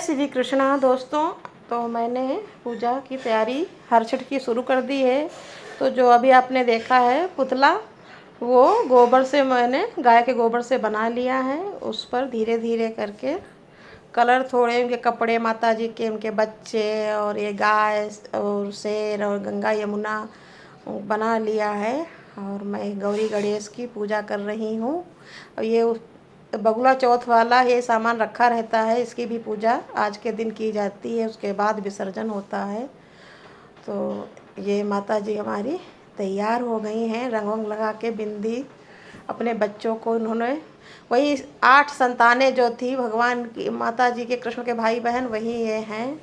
श्री कृष्णा दोस्तों। तो मैंने पूजा की तैयारी हर छठ की शुरू कर दी है। तो जो अभी आपने देखा है पुतला, वो गोबर से मैंने गाय के गोबर से बना लिया है। उस पर धीरे धीरे करके कलर, थोड़े उनके कपड़े माता जी के, उनके बच्चे और ये गाय और शेर और गंगा यमुना बना लिया है। और मैं गौरी गणेश की पूजा कर रही हूँ। और ये बगुला चौथ वाला ये सामान रखा रहता है, इसकी भी पूजा आज के दिन की जाती है, उसके बाद विसर्जन होता है। तो ये माता जी हमारी तैयार हो गई हैं, रंग वंग लगा के, बिंदी अपने बच्चों को उन्होंने, वही 8 संतानें जो थी भगवान की, माता जी के, कृष्ण के भाई बहन वही ये हैं।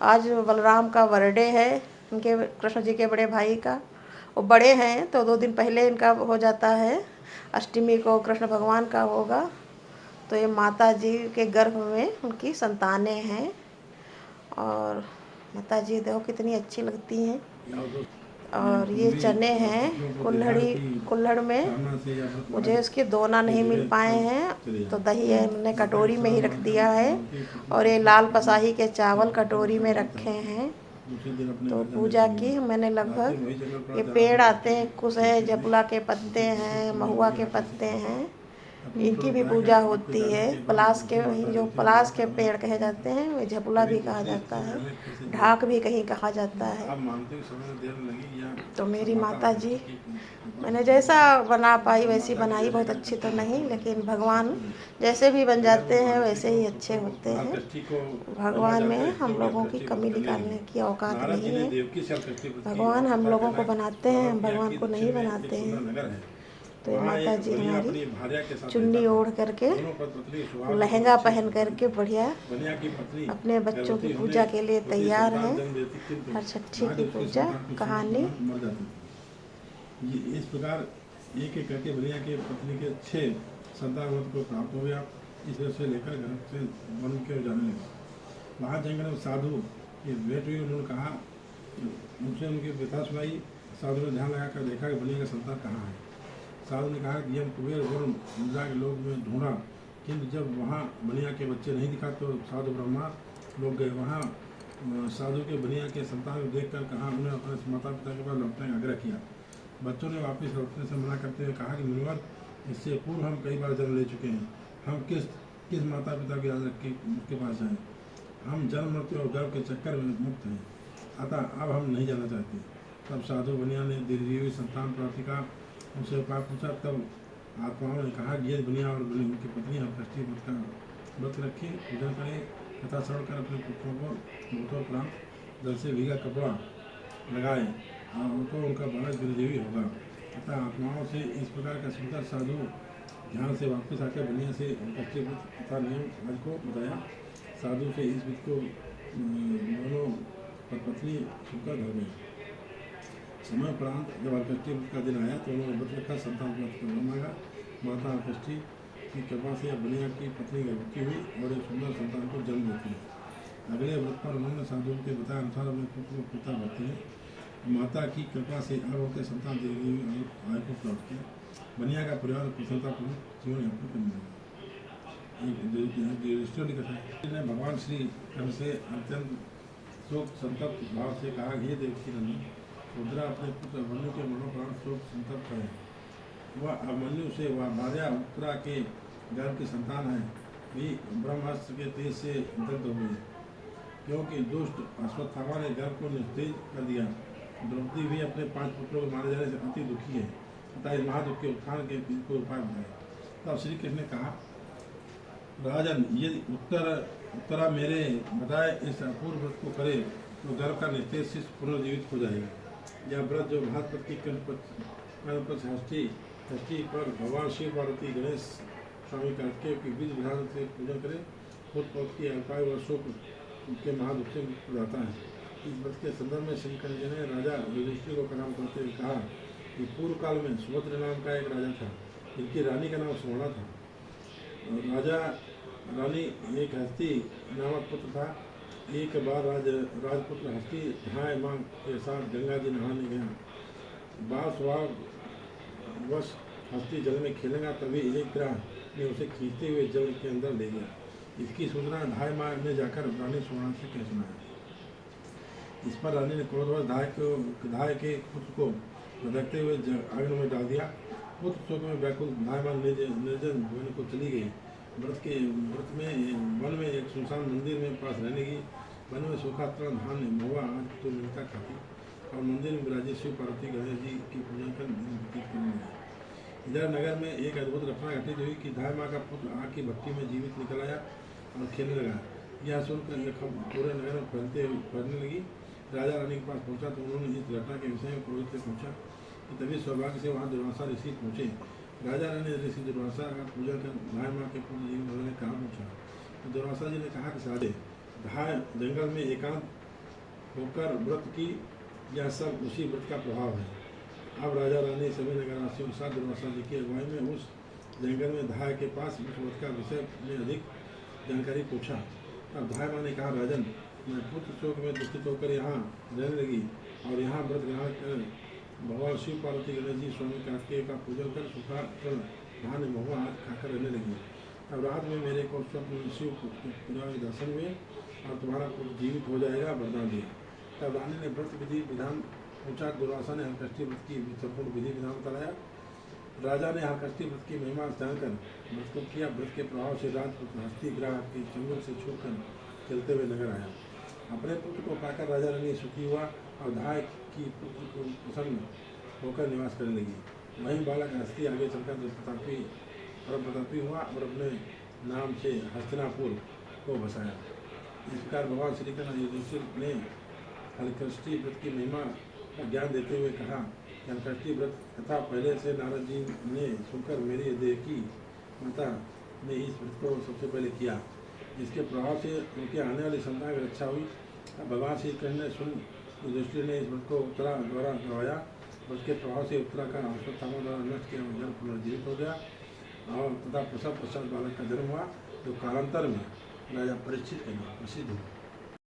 आज बलराम का बर्थडे है, उनके कृष्ण जी के बड़े भाई का। वो बड़े हैं तो 2 दिन पहले इनका हो जाता है, अष्टमी को कृष्ण भगवान का होगा। तो ये माता जी के गर्भ में उनकी संतानें हैं। और माता जी देखो कितनी अच्छी लगती हैं। और ये चने हैं कुल्हड़ में, मुझे इसके दोना नहीं मिल पाए हैं, तो दही है मैंने कटोरी में ही रख दिया है। और ये लाल पसाही के चावल कटोरी में रखे हैं। तो पूजा की मैंने लगभग, ये पेड़ आते हैं, कुछ है जपुला के पत्ते हैं, महुआ के पत्ते हैं, इनकी भी पूजा होती है। पलास के, जो पलास के पेड़ कहे जाते हैं, वे झपुला भी कहा जाता है, ढाक भी कहीं कहा जाता है। तो मेरी माता जी, मैंने जैसा बना पाई वैसी बनाई, बहुत अच्छी तो नहीं, लेकिन भगवान जैसे भी बन जाते हैं वैसे ही अच्छे होते हैं। भगवान में हम लोगों की कमी निकालने की औकात नहीं है। भगवान हम लोगों को बनाते हैं, हम भगवान को नहीं बनाते हैं। तो ये माता जी हमारी चुन्नी ओढ़ करके, लहंगा पहन करके बढ़िया अपने बच्चों की पूजा के लिए तैयार हैं। हर छठी की पूजा कहानी। इस प्रकार एक एक करके बनिया के पत्नी के 6 संतान को प्राप्त हो गया। इस वजह से लेकर घर से वन के जाने लगा। वहाँ जंगल में साधु की भेंट हुई। उन्होंने कहा, उनसे उनकी व्यथा सुनाई। साधु ने ध्यान लगाकर देखा कि बनिया का संतान कहाँ है। साधु ने कहा कि हम कुबेर वरुण इंद्रा के लोग में ढूंढा, किंतु जब वहाँ बनिया के बच्चे नहीं दिखा तो साधु ब्रह्मा लोग गए। वहाँ साधु के बनिया के संतान को देखकर कहा, उन्हें अपने माता पिता के पास लौटने का आग्रह किया। बच्चों ने वापस लौटने से मना करते हुए कहा कि मुनिवर, इससे पूर्व हम कई बार जन्म ले चुके हैं, हम किस माता पिता की याद रख के उसके पास जाएँ। हम जन्म मृत्यु और गर्भ के चक्कर में मुक्त हैं, अतः अब हम नहीं जाना चाहते। तब साधु बनिया ने दीर्घजीवी संतान प्राप्ति का उनसे उपाय पूछा। तब आत्माओं ने कहा कि ये बनिया और उनकी पत्नी हम षष्ठी व्रत का व्रत रखें, पूजा करें तथा श्रवण कर अपने पुत्रों को भूतों प्रांत जल से भीगा कपड़ा लगाए और उनको उनका बालक दीर्घजीवी होगा। तथा आत्माओं से इस प्रकार का सुंदर साधु ध्यान से वापस आकर बनिया से षष्ठी व्रत तथा नियम आज को बताया। साधु से इस व्रत को दोनों पत्नी सुनकर घर गए। समय उपरांत जब अर्कष्टी का दिन आया तो उन्होंने व्रत रखा, संतान प्राप्त करना मांगा। माता अर्कष्टी की कृपा से बनिया की पत्नी गर्भवती हुई और एक सुंदर संतान को जन्म देती है। अगले व्रत पर उन्होंने साधु के बताए अनुसार अपने पुत्र को पिता भरती है। माता की कृपा से अब उनके संतान देवी और आय को प्राप्त किया। बनिया का परिवार प्रसन्नतापूर्वक जीवन यापन करने लगा। ने भगवान श्री कृष्ण से अत्यंत शोक संतप्त भाव से कहा, हे देवकी नंदन, रुद्रा अपने पुत्र अभिमन्यु के मनोप्राण शोक संतप्त है। वह अभिमन्यु से वह भार्या उत्तरा के गर्भ की संतान है, भी ब्रह्मास्त्र के तेज से दग्ध हो गई, क्योंकि दुष्ट अश्वत्थामा ने गर्भ को निस्तेज कर दिया। द्रौपदी भी अपने 5 पुत्रों को मारे जाने से अति दुखी है, तथा इस महादुख के उत्थान के कोई उपाय बताए। तब श्री कृष्ण ने कहा, राजन, यदि उत्तरा मेरे बताए इस अपूर्व व्रत को करे तो गर्भ का निस्तेज शिष्य पुनर्जीवित हो जाएगा। यह व्रत जो बृहस्पति की षष्ठी पर भगवान शिव पार्वती गणेश स्वामी कार्तिकेय की विधि विधान से पूजन करे, खुद पौध की अल्पायु वर्षों के महादुख से मुक्त जाता है। इस व्रत के संदर्भ में श्री कृष्ण जी ने राजा युधिष्ठिर को प्रणाम करते हुए कहा कि पूर्व काल में सुभद्र नाम का एक राजा था, जिनकी रानी का नाम सुवर्णा था। राजा रानी एक हस्ती नामक पुत्र था। एक बार राजपुत्र हस्ती नहाए मां के साथ गंगा जी नहाने गया। बाल स्वभाव वश हस्ती जल में खेलेगा, तभी एक ग्रह ने उसे खींचते हुए जल के अंदर ले गया। इसकी सूचना ढाई माह ने जाकर रानी सुवर्ण से कह सुनाया। इस पर रानी ने क्रोधवश ढाई के पुत्र को भड़कते हुए आंगन में डाल दिया। पुत्र शोक में व्याकुल ढाई माह निर्जन वन को चली गई। व्रत में वन में एक सुनसान मंदिर में पास रहने की। वन में सूखा तृण धान्य महुआ आज तो मिलता खाती और मंदिर में विराजित शिव पार्वती गणेश जी की पूजा कर दिन व्यतीत करने लगे। इधर नगर में एक अद्भुत घटना घटित हुई कि ढाई माह का पुत्र आग की भट्टी में जीवित निकल आया और खेलने लगा। यह सुनकर यह खबर पूरे नगर में फैलने लगी। राजा रानी के पास पहुंचा तो उन्होंने इस घटना के विषय में पुरोहित से पूछा कि तभी सौभाग्य से वहाँ दुर्वासा ऋषि पहुँचे। राजा रानी ने ऋषि दुर्वासा का पूजन कर ढाई माह के पुत्र जीवित होने कहा पूछा तो दुर्वासा जी ने कहा कि साधे ढाई जंगल में एकांत होकर व्रत की, यह सब उसी व्रत का प्रभाव है। अब राजा रानी सभी नगरवासियों के साथ दुर्वासा जी की अगुवाई में उस जंगल में ढाई के पास व्रत का विषय में अधिक जानकारी पूछा। तब ढाई माह ने कहा, राजन, मैं पुत्र शोक में दुखित होकर यहाँ रहने लगी और यहाँ व्रत ग्रहण कर भगवान शिव पार्वती गणेश जी स्वामी कार्तिकेय का पूजन कर सूखा धान्य महुआ आज खाकर रहने लगी। अब रात में मेरे को स्वप्न में शिव पूजा के दर्शन हुए और तुम्हारा पुत्र जीवित हो जाएगा वरदान दिया। तब रानी ने व्रत विधि विधान पूछा। दुर्वासा ने हरकष्टी व्रत की संपूर्ण विधि विधान बताया। राजा ने हरकष्टी व्रत की महिमा जानकर व्रत को किया। व्रत के प्रभाव से राजपुत्र हस्ती ग्राह के चंगुल से छूकर चलते हुए नगर आया। अपने पुत्र को पाकर राजा रानी सुखी हुआ और ढाई की पुत्र को प्रसन्न होकर निवास करने लगी। वहीं बालक हस्ती आगे चलकर प्रतापी हुआ और अपने नाम से हस्तिनापुर को बसाया। इस प्रकार भगवान श्री कृष्ण युधिष्ठिर ने हरकष्टी व्रत की महिमा का ज्ञान देते हुए कहा कि हरकष्टी व्रत कथा पहले से नारद जी ने सुनकर मेरी देवकी माता ने इस व्रत को सबसे पहले किया। इसके प्रभाव से उनके आने वाली संतान की रक्षा हुई। भगवान श्री कृष्ण ने सुन युधिष्ठिर ने इस व्रत को उत्तरा द्वारा करवाया। व्रत के प्रभाव से उत्तरा का अश्वत्थामा द्वारा नष्ट किया जल पुनर्जीवित हो गया और तथा प्रसव पश्चात बालक का जन्म हुआ जो कालांतर में राजा परीक्षित के नाम प्रसिद्ध हुआ।